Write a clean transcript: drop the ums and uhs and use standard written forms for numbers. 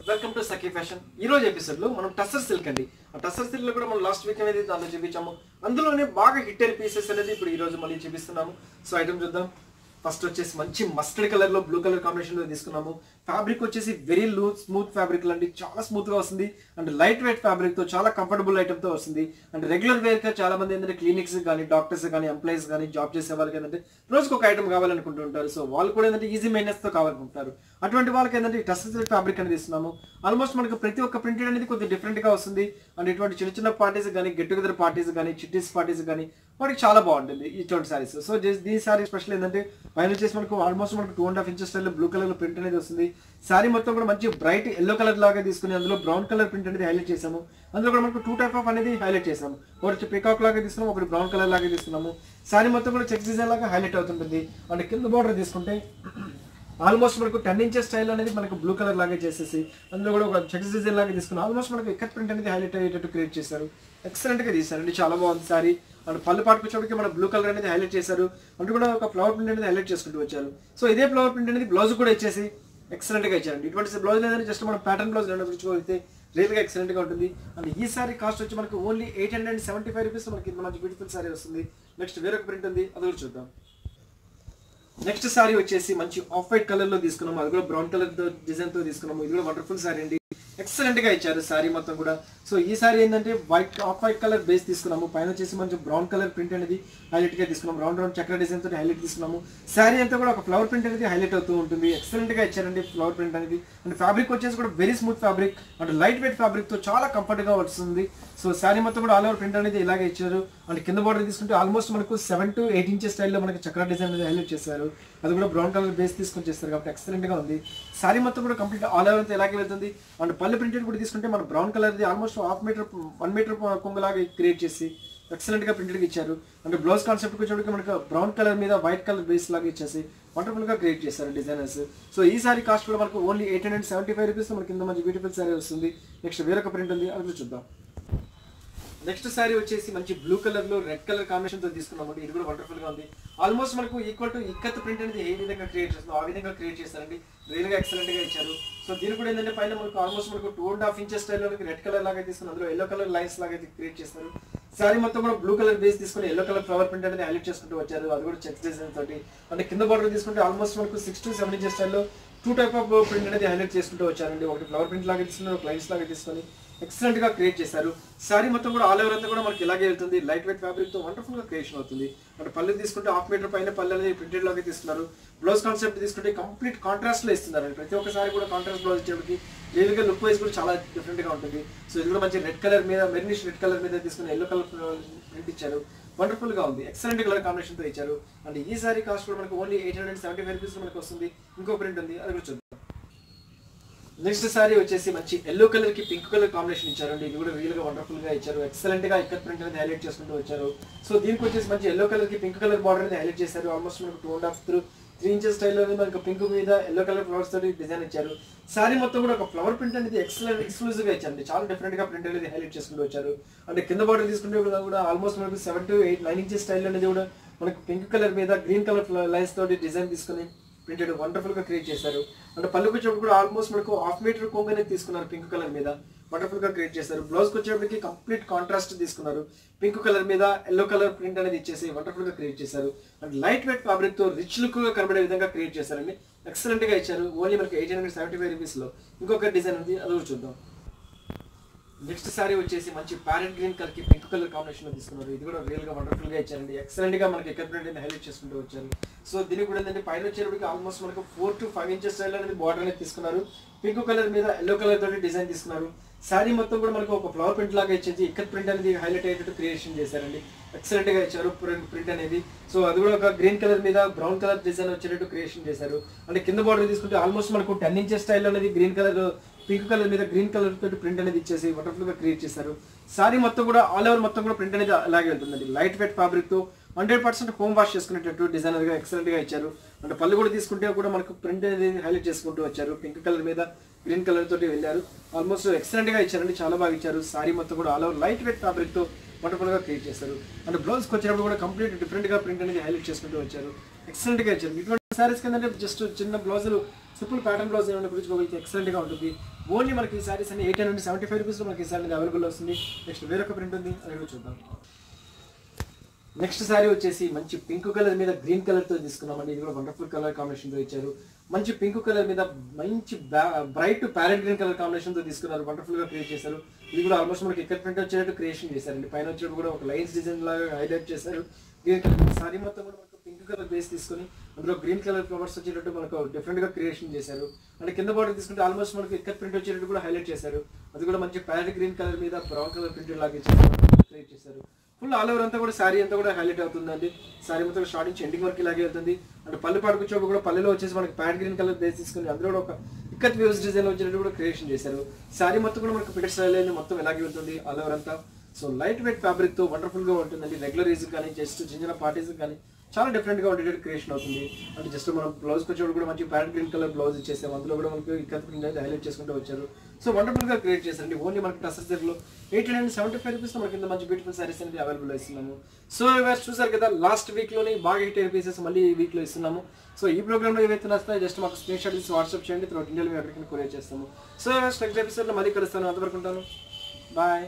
Welcome to Sakhi fashion. ఈ రోజు episode లో మనం టస్సర్ సిల్క్ అండి. ఆ టస్సర్ సిల్క్ లో కూడా మనం లాస్ట్ వీక్ అనేది దాంట్లో చూపించాము. అందులోనే బాగా హిట్ అయిన పీసెస్ అనేది ఇప్పుడు ఈ రోజు మళ్ళీ చూపిస్తున్నాము. సో ఐటమ్ చూద్దాం. ఫస్ట్ వచ్చేసి మంచి మస్టర్డ్ కలర్ లో బ్లూ కలర్ కాంబినేషన్ లో తీసుకున్నాము. ఫ్యాబ్రిక్ వచ్చేసి వెరీ లూజ్ స్మూత్ ఫ్యాబ్రిక్ అండి, చాలా స్మూత్ గా వస్తుంది అండ్ లైట్ వెయిట్ ఫ్యాబ్రిక్ తో చాలా కంఫర్టబుల్ ఐటమ్ తో వస్తుంది. అండ్ రెగ్యులర్ వేర్ గా చాలా మంది ఏంటంటే క్లినిక్స్ కానీ డాక్టర్స్ కానీ ఎంప్లాయీస్ కానీ జాబ్ చేసే వాళ్ళకి ఏంటంటే రోజుకి ఒక ఐటమ్ కావాలనుకుంటూ ఉంటారు. సో వాళ్ళు కూడా ఏంటంటే ఈజీ మెయింటెనెన్స్ తో కావాలనుకుంటారు. అటువంటి వాళ్ళకి ఏంటంటే టస్సర్ సిల్క్ ఫ్యాబ్రిక్ అనేది ఇస్తున్నాము. ఆల్మోస్ట్ మనకు ప్రతి ఒక్క ప్రింటెడ్ అనేది కొద్దిగా డిఫరెంట్ గా వస్తుంది. అండ్ ఇటువంటి చిన్న చిన్న పార్టీస్ కానీ గెట్ టుగెదర్ పార్టీస్ కానీ చిట్టీస్ పార్టీస్ కానీ వాటికి చాలా బాగుంటుంది ఇటువంటి సారీస్. సో దీని సారీ స్పెషల్ ఏంటంటే పైన వచ్చేసి మనకు ఆల్మోస్ట్ మనకు 2.5 ఇంచెస్ స్టైల్ బ్లూ కలర్ లో ప్రింట్ అనేది వస్తుంది. సారీ మొత్తం కూడా మంచి బ్రైట్ ఎల్లో కలర్ లాగా తీసుకుని అందులో బ్రౌన్ కలర్ ప్రింట్ అనేది హైలైట్ చేసాము. అందులో కూడా మనకు 2 టైప్ ఆఫ్ అనేది హైలైట్ చేసాము. ఒకటి పికాక్ లాగా తీసుకున్నాము, ఒకటి బ్రౌన్ కలర్ లాగా తీసుకున్నాము. సారీ మొత్తం కూడా చెక్ డిజైన్ లాగా హైలైట్ అవుతుంటుంది. అండ్ కింద బార్డర్ తీసుకుంటే ఆల్మోస్ట్ మనకు 10 ఇంచెస్ స్టైల్ అనేది మనకు బ్లూ కలర్ లాగా చేసేసి అందులో కూడా ఒక చెక్స్ డిజైన్ లాగా తీసుకున్నాం. ఆల్మోస్ట్ మనకు ఇక్కత్ ప్రింట్ అనేది హైలైట్ అయ్యేటట్టు క్రియేట్ చేశారు. ఎక్సలెంట్ గా తీశారండి, చాలా బాగుంది సారీ. అండ్ పళ్ళు పాటుకు వచ్చేటికి మన బ్లూ కలర్ అనేది హైలైట్ చేశారు. అంటే కూడా ఒక ఫ్లవర్ ప్రింట్ అనేది హైలైట్ చేసుకుంటూ వచ్చారు. సో ఇదే ఫ్లవర్ ప్రింట్ అనేది బ్లౌజ్ కూడా ఇచ్చేసి ఎక్సలెంట్ గా ఇచ్చారండి. ఇటువంటి బ్లౌజ్ లేదని జస్ట్ మనం ప్యాటర్న్ బ్లౌజ్ గురించుకోగలిగితే రియల్ గా ఎక్సలెంట్ గా ఉంటుంది. అండ్ ఈ సారీ కాస్ట్ వచ్చి మనకు ఓన్లీ 875 రూపీస్ మనకి మంచి బ్యూటిఫుల్ సారీ వస్తుంది. నెక్స్ట్ వేరొక ప్రింట్ ఉంది, అది కూడా చూద్దాం. నెక్స్ట్ సారీ వచ్చేసి మంచి ఆఫ్ వైట్ కలర్ లో తీసుకున్నాము. అది కూడా బ్రౌన్ కలర్ తో డిజైన్ తో తీసుకున్నాము. ఇది కూడా వండర్ఫుల్ సారీ అండి, ఎక్సలెంట్ గా ఇచ్చారు సారీ మొత్తం కూడా. సో ఈ సారీ ఏంటంటే ఆఫ్ వైట్ కలర్ బేస్ తీసుకున్నాము. పైన వచ్చేసి మంచి బ్రౌన్ కలర్ ప్రింట్ అనేది హైలైట్ గా తీసుకున్నాము. రౌండ్ రౌండ్ చక్ర డిజైన్ తోటి హైలైట్ తీసుకున్నాము. సారీ అంతా కూడా ఒక ఫ్లవర్ ప్రింట్ అనేది హైలైట్ అవుతూ ఉంటుంది. ఎక్సలెంట్ గా ఇచ్చారండి ఫ్లవర్ ప్రింట్ అనేది. అండ్ ఫ్యాబ్రిక్ వచ్చేసి కూడా very smooth fabric and light weight fabric తో చాలా కంఫర్ట్ గా వస్తుంది. సో సారీ మొత్తం కూడా ఆల్ ఓవర్ ప్రింట్ అనేది ఇలాగే ఇచ్చారు. అండ్ కింద బార్డర్ తీసుకుంటే ఆల్మోస్ట్ మనకు 7 to 8 ఇంచెస్ స్టైల్లో మనకి చక్ర డిజైన్ అనేది హైలైట్ చేశారు. అది కూడా బ్రౌన్ కలర్ బేస్ తీసుకొని చేస్తారు కాబట్టి ఎక్సలెంట్ గా ఉంది. సారీ మొత్తం కూడా కంప్లీట్ ఆల్ ఓవర్ అంతా ఇలాగే వెళ్తుంది. అండ్ పళ్ళు ప్రింటెడ్ కూడా తీసుకుంటే మన బ్రౌన్ కలర్ ఆల్మోస్ట్ 1 మీటర్ కొంగులాగా క్రియేట్ చేసి ఎక్సలెంట్ గా ప్రింటెడ్ ఇచ్చారు. అంటే బ్లౌజ్ కాన్సెప్ట్ వచ్చేటికి మనకు బ్రౌన్ కలర్ మీద వైట్ కలర్ బేస్ లాగా ఇచ్చేసి వండర్ఫుల్ గా క్రియేట్ చేశారు డిజైనర్స్. సో ఈ సారీ కాస్ట్ కూడా మనకు ఓన్లీ 875 రూపీస్ మనకి కింద మంచి బ్యూటిఫుల్ సారీ వస్తుంది. నెక్స్ట్ వేరొక ప్రింట్ ఉంది, అది చూద్దాం. నెక్స్ట్ సారీ వచ్చేసి మంచి బ్లూ కలర్ లో రెడ్ కలర్ కాంబినేషన్ తో తీసుకున్నాము. ఇది కూడా వండర్ఫుల్ గా ఉంది. ఆల్మోస్ట్ మనకు ఈక్వల్ టు ఇక్కత్ ప్రింట్ అనేది ఏ విధంగా క్రియేట్ చేస్తుందో ఆ విధంగా క్రియేట్ చేస్తారండి. రియల్ గా ఎక్సలెంట్ గా ఇచ్చారు. సో దీని కూడా ఏంటంటే పైన మనకు ఆల్మోస్ట్ మనకు 2.5 ఇంచెస్ స్టైల్ లో రెడ్ కలర్ లాగా తీసుకుని అందులో ఎల్లో కలర్ లైన్స్ లాగా క్రియేట్ చేస్తారు. సారీ మొత్తం కూడా బ్లూ కలర్ బేస్ తీసుకుని ఎల్లో కలర్ ఫ్లవర్ ప్రింట్ అనేది హైలైట్ చేసుకుంటూ వచ్చారు. అది కూడా చెక్స్ డిజైన్ తోటి. అంటే కింద బార్డర్ తీసుకుంటే ఆల్మోస్ట్ మనకు 6 to 7 ఇంచెస్ స్టైల్లో 2 టైప్ ఆఫ్ ప్రింట్ అనేది హైలైట్ చేసుకుంటూ వచ్చారండి. ఒకటి ఫ్లవర్ ప్రింట్ లాగా తీసుకుని ఒక లైన్స్ లాగా తీసుకొని ఎక్సలెంట్ గా క్రియేట్ చేశారు. సారీ మొత్తం కూడా ఆల్ ఓవర్ అంతా కూడా మనకి ఇలాగే వెళ్తుంది. లైట్ వెయిట్ ఫ్యాబ్రిక్ తో వండర్ఫుల్ గా క్రియేషన్ అవుతుంది. అంటే పళ్ళు తీసుకుంటే 1/2 మీటర్ పైన పళ్ళు అనేది ప్రింటెడ్ లాగా తీసుకున్నారు. బ్లౌజ్ కాన్సెప్ట్ తీసుకుంటే కంప్లీట్ కాంట్రాస్ట్ లో ఇస్తున్నారు. ప్రతి ఒక్కసారి కూడా కాంట్రాస్ట్ బ్లౌజ్ ఇచ్చేటికి రియల్ గా లుక్ వైజ్ కూడా చాలా డిఫరెంట్ గా ఉంటుంది. సో ఇది కూడా మంచి రెడ్ కలర్ మీద మెరినిష్ రెడ్ కలర్ మీద తీసుకుని ఎల్లో కలర్ ప్రింట్ ఇచ్చారు. వండర్ఫుల్ గా ఉంది, ఎక్సలెంట్ కలర్ కాంబినేషన్ తో ఇచ్చారు. అండ్ ఈ సారీ కాస్ట్ కూడా మనకు ఓన్లీ 875 రూపీస్ మనకు వస్తుంది. ఇంకో ప్రింట్ ఉంది, అది కూడా చూద్దాం. నెక్స్ట్ సారీ వచ్చేసి మంచి ఎల్లో కలర్ కి పింక్ కలర్ కాంబినేషన్ ఇచ్చారండి. ఇది కూడా రియల్ గా వండర్ఫుల్ గా ఇచ్చారు. ఎక్సలెంట్ గా ఇక్కత్ ప్రింట్ అనేది హైలైట్ చేసుకుంటూ వచ్చారు. సో దీనికి వచ్చేసి మంచి ఎల్లో కలర్ కి పింక్ కలర్ బార్డర్ అనేది హైలైట్ చేశారు. ఆల్మోస్ట్ మనకు 2.5 to 3 ఇంచెస్ స్టైల్లో మనకు పింక్ మీద ఎల్లో కలర్ ఫ్లవర్స్ తోటి డిజైన్ ఇచ్చారు. సారీ మొత్తం కూడా ఒక ఫ్లవర్ ప్రింట్ అనేది ఎక్స్క్లూజివ్ గా ఇచ్చారండి. చాలా డిఫరెంట్ గా ప్రింట్ అనేది హైలైట్ చేసుకుంటూ వచ్చారు. అంటే కింద బార్డర్ తీసుకుంటే కూడా ఆల్మోస్ట్ మనకు 7 to 9 ఇంచెస్ స్టైల్ అనేది కూడా మనకు పింక్ కలర్ మీద గ్రీన్ కలర్ లైన్స్ తోటి డిజైన్ తీసుకుని ప్రింటెడ్ వండర్ఫుల్ గా క్రియేట్ చేశారు. అంటే పళ్ళుకి వచ్చేటప్పుడు కూడా ఆల్మోస్ట్ మనకు 1/2 మీటర్ కొంగు అనేది తీసుకున్నారు. పింక్ కలర్ మీద వండర్ఫుల్ గా క్రియేట్ చేశారు. బ్లౌజ్ వచ్చేటప్పటికి కంప్లీట్ కాంట్రాస్ట్ తీసుకున్నారు. పింక్ కలర్ మీద ఎల్లో కలర్ ప్రింట్ అనేది ఇచ్చేసి వండర్ఫుల్ గా క్రియేట్ చేశారు. అండ్ లైట్ వెయిట్ ఫ్యాబ్రిక్ తో రిచ్ లుక్ గా కనబడే విధంగా క్రియేట్ చేశారండి. ఎక్సలెంట్ గా ఇచ్చారు. ఓన్లీ మనకి 875 రూపీస్ లో ఇంకొక డిజైన్ ఉంది, అది చూద్దాం. నెక్స్ట్ సారీ వచ్చేసి మంచి ప్యారెట్ గ్రీన్ కలర్ కి పింక్ కలర్ కాంబినేషన్ లో తీసుకున్నారు. ఇది కూడా రియల్ గా వండర్ఫుల్ గా ఇచ్చారండి. ఎక్సలెంట్ గా మనకి ఎక్కడ ప్రింట్ హైలైట్ చేసుకుంటూ వచ్చారు. సో దీనికి కూడా ఏంటంటే పైన వచ్చేటప్పటికి ఆల్మోస్ట్ మనకు 4 to 5 ఇంచెస్ స్టైల్ అనేది బార్డర్ అనేది తీసుకున్నారు. పింక్ కలర్ మీద ఎల్లో కలర్ తోటి డిజైన్ తీసుకున్నారు. సారీ మొత్తం కూడా మనకు ఒక ఫ్లవర్ ప్రింట్ లాగా ఇచ్చేసి ఇక్కత్ ప్రింట్ అనేది హైలైట్ అయ్యేటట్టు క్రియేషన్ చేశారండి. ఎక్సలెంట్ గా ఇచ్చారు ప్రింట్ అనేది. సో అది కూడా ఒక గ్రీన్ కలర్ మీద బ్రౌన్ కలర్ డిజైన్ వచ్చేటట్టు క్రియేషన్ చేశారు. అంటే కింద బార్డర్ తీసుకుంటే ఆల్మోస్ట్ మనకు 10 ఇంచెస్ స్టైల్ అనేది గ్రీన్ కలర్ పింక్ కలర్ మీద గ్రీన్ కలర్ తోటి ప్రింట్ అనేది ఇచ్చేసి వండర్ఫుల్ గా క్రియేట్ చేశారు. సారీ మొత్తం కూడా ఆల్ ఓవర్ మొత్తం కూడా ప్రింట్ అనేది అలాగే వెళ్తుందండి. లైట్ వెయిట్ ఫ్యాబ్రిక్ తో 100% హోమ్ వాష్ చేసుకునేటట్టు డిజైనర్ గా ఎక్సలెంట్ గా ఇచ్చారు. అంటే పళ్ళు కూడా తీసుకుంటే కూడా మనకు ప్రింట్ అనేది హైలైట్ చేసుకుంటూ వచ్చారు. పింక్ కలర్ మీద గ్రీన్ కలర్ తోటి వెళ్ళారు. ఆల్మోస్ట్ ఎక్సలెంట్ గా ఇచ్చారండి, చాలా బాగా ఇచ్చారు. సారీ మొత్తం కూడా all over light weight fabric తో వండర్ఫుల్ గా క్రియేట్ చేస్తారు. అంటే బ్లౌజ్ వచ్చేటప్పుడు కూడా కంప్లీట్ డిఫరెంట్ గా ప్రింట్ అనేది హైలైట్ చేసుకుంటూ వచ్చారు. ఎక్సలెంట్ గా ఇచ్చారు. ఇటువంటి సారీస్ కింద జస్ట్ చిన్న బ్లౌజులు సింపుల్ ప్యాటర్న్ బ్లౌజ్ ఏమైనా గురించుకోగలిగితే ఎక్సలెంట్ గా ఉంటుంది. ఓన్లీ మనకి ఈ సారీస్ అన్ని 80 నుండి 75 రూపీస్లో మనకి ఈ సారీ అనేది అవైలబుల్ వస్తుంది. నెక్స్ట్ వేరొక ప్రింట్ ఉంది, అది కూడా చూద్దాం. నెక్స్ట్ శారీ వచ్చేసి మంచి పింక్ కలర్ మీద గ్రీన్ కలర్తో తీసుకున్నామండి. ఇది కూడా వండర్ఫుల్ కలర్ కాంబినేషన్తో ఇచ్చారు. మంచి పింక్ కలర్ మీద మంచి బ్రైట్ ప్యారెట్ గ్రీన్ కలర్ కాంబినేషన్తో తీసుకున్నారు. వండర్ఫుల్గా క్రియేట్ చేశారు. ఇది కూడా ఆల్మోస్ట్ మనకి ఎక్కడ ప్రింట్ వచ్చేటట్టు క్రియేషన్ చేశారండి. పైన వచ్చేటప్పుడు కూడా ఒక లైన్స్ డిజైన్ లాగా హైలైట్ చేశారు. గ్రీన్ కలర్ శారీ మొత్తం కూడా మనకు పింక్ కలర్ బేస్ తీసుకొని అందులో గ్రీన్ కలర్ ఫ్లవర్స్ వచ్చేటట్టు మనకు డిఫరెంట్గా క్రియేషన్ చేశారు. అంటే కింద బార్డర్ తీసుకుంటే ఆల్మోస్ట్ మనకి ఎక్కడ ప్రింట్ వచ్చేటట్టు కూడా హైలైట్ చేశారు. అది కూడా మంచి ప్యారెట్ గ్రీన్ కలర్ మీద బ్రౌన్ కలర్ ప్రింట్ లాగా క్రియేట్ చేశారు. ఫుల్ ఆల్ ఓవర్ అంతా కూడా శారీ అంతా కూడా హైలైట్ అవుతుందండి. శారీ మొత్తం స్టార్టింగ్ నుంచి ఎండింగ్ వరకు ఇలాగే వెళ్తుంది. అంటే పళ్ళు పాడుకొచ్చేప్పుడు కూడా పల్లెలో వచ్చేసి మనకి ప్యారెట్ గ్రీన్ కలర్ బేస్ తీసుకుని అందులో కూడా ఒక ఇక్కత్ వ్యూస్ డిజైన్ వచ్చేటట్టు కూడా క్రియేషన్ చేశారు. శారీ మొత్తం కూడా మనకు పికెట్ స్టైల్ అనేది మొత్తం ఇలాగే వెళ్తుంది ఆల్ ఓవర్ అంతా. సో లైట్ వెయిట్ ఫ్యాబ్రిక్తో వండర్ఫుల్గా ఉంటుందండి. రెగ్యులర్ యూజ్ కానీ జస్ట్ చిన్న చిన్న పార్టీస్ కానీ చాలా డిఫరెంట్గా ఉండేటట్టు క్రియేషన్ అవుతుంది. అంటే జస్ట్ మనం బ్లౌజ్కి వచ్చేప్పుడు కూడా మంచి ప్యారెట్ గ్రీన్ కలర్ బ్లౌజ్ ఇచ్చేసాం. అందులో కూడా మనకి ఇక్కత్ ప్రింట్ అయితే హైలైట్ చేసుకుంటూ వచ్చారు. సో వండర్ఫుల్గా క్రియేట్ చేశారండి. ఓన్లీ మనకి టసర్ దగ్గరలో 875 రూపీస్ మనకి ఇంత మంచి బ్యూటిఫుల్ సారీస్ అనేది అవైలబుల్ ఇస్తున్నాము. సో ఇవాళ చూసారు కదా, లాస్ట్ వీక్లోనే బాగా హిట్ అయిన పీసెస్ మళ్ళీ ఈ వీక్లో ఇస్తున్నాము. సో ఈ ప్రోగ్రామ్లో ఏవైతే నస్తాయో జస్ట్ మాకు స్క్రీన్ షాట్ తీసి వాట్సాప్ చేయండి. త్రూఅవుట్ ఇండియాలో మేము ఎక్కడికి కొరియర్ చేస్తాము. సో నెక్స్ట్ ఎపిసోడ్లో మళ్ళీ కలుస్తాను. అంతవరకు ఉంటాను. బాయ్.